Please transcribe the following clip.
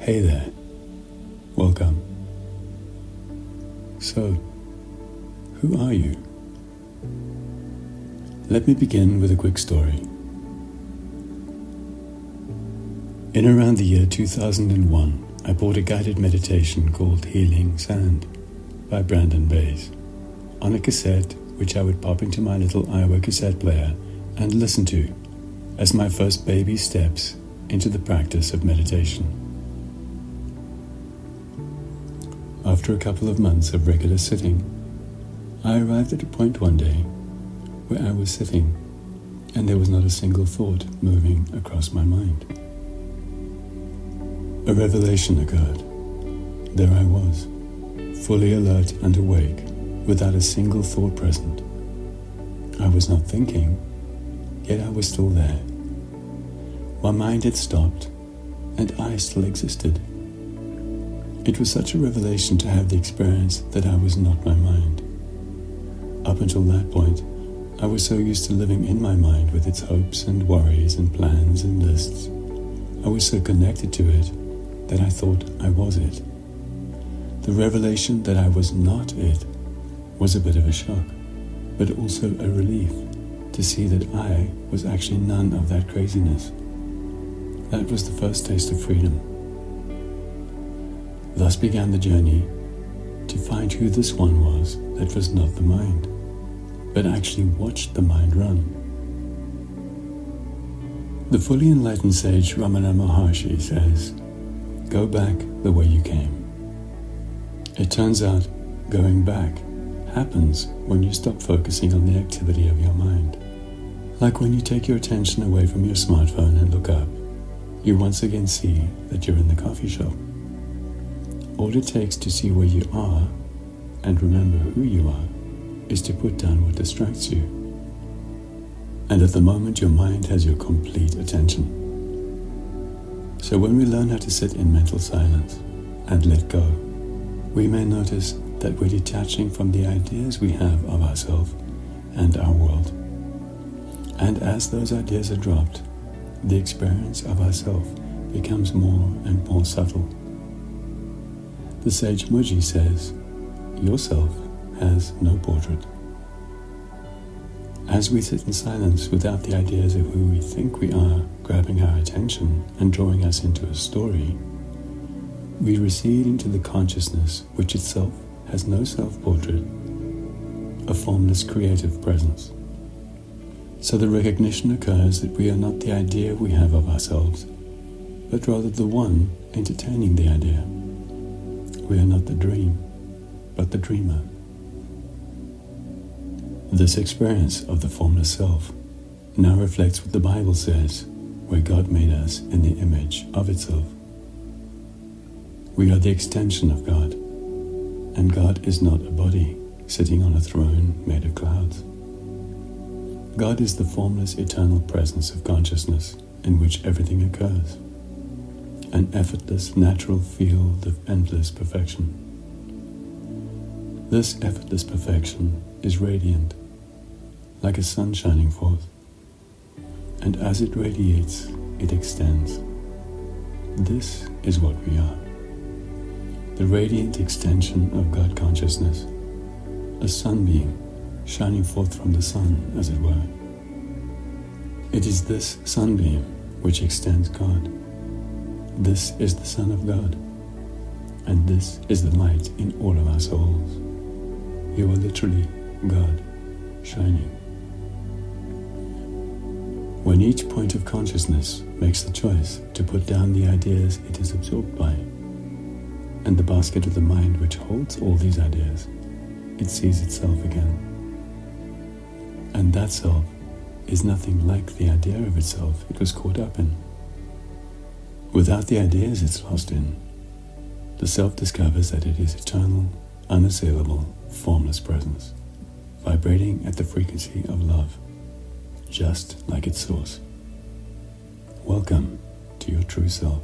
Hey there, welcome. So, who are you? Let me begin with a quick story. In around the year 2001, I bought a guided meditation called Healing Sand by Brandon Bays on a cassette which I would pop into my little Iowa cassette player and listen to as my first baby steps into the practice of meditation. After a couple of months of regular sitting, I arrived at a point one day where I was sitting and there was not a single thought moving across my mind. A revelation occurred. There I was, fully alert and awake, without a single thought present. I was not thinking, yet I was still there. My mind had stopped, and I still existed. It was such a revelation to have the experience that I was not my mind. Up until that point, I was so used to living in my mind with its hopes and worries and plans and lists. I was so connected to it that I thought I was it. The revelation that I was not it was a bit of a shock, but also a relief to see that I was actually none of that craziness. That was the first taste of freedom. Thus began the journey to find who this one was that was not the mind, but actually watched the mind run. The fully enlightened sage Ramana Maharshi says, "Go back the way you came." It turns out going back happens when you stop focusing on the activity of your mind. Like when you take your attention away from your smartphone and look up, you once again see that you're in the coffee shop. All it takes to see where you are and remember who you are is to put down what distracts you. And at the moment your mind has your complete attention. So when we learn how to sit in mental silence and let go, we may notice that we're detaching from the ideas we have of ourselves and our world. And as those ideas are dropped, the experience of ourself becomes more and more subtle. The sage Muji says, "Yourself has no portrait." As we sit in silence without the ideas of who we think we are grabbing our attention and drawing us into a story, we recede into the consciousness which itself has no self-portrait, a formless creative presence. So the recognition occurs that we are not the idea we have of ourselves, but rather the one entertaining the idea. We are not the dream, but the dreamer. This experience of the formless self now reflects what the Bible says, where God made us in the image of itself. We are the extension of God, and God is not a body sitting on a throne made of clouds. God is the formless eternal presence of consciousness in which everything occurs, an effortless natural field of endless perfection. This effortless perfection is radiant, like a sun shining forth, and as it radiates, it extends. This is what we are, the radiant extension of God consciousness, a sunbeam shining forth from the sun, as it were. It is this sunbeam which extends God. This is the Son of God, and this is the light in all of our souls. You are literally God shining. When each point of consciousness makes the choice to put down the ideas it is absorbed by, and the basket of the mind which holds all these ideas, it sees itself again. And that self is nothing like the idea of itself it was caught up in. Without the ideas it's lost in, the self discovers that it is eternal, unassailable, formless presence, vibrating at the frequency of love, just like its source. Welcome to your true self.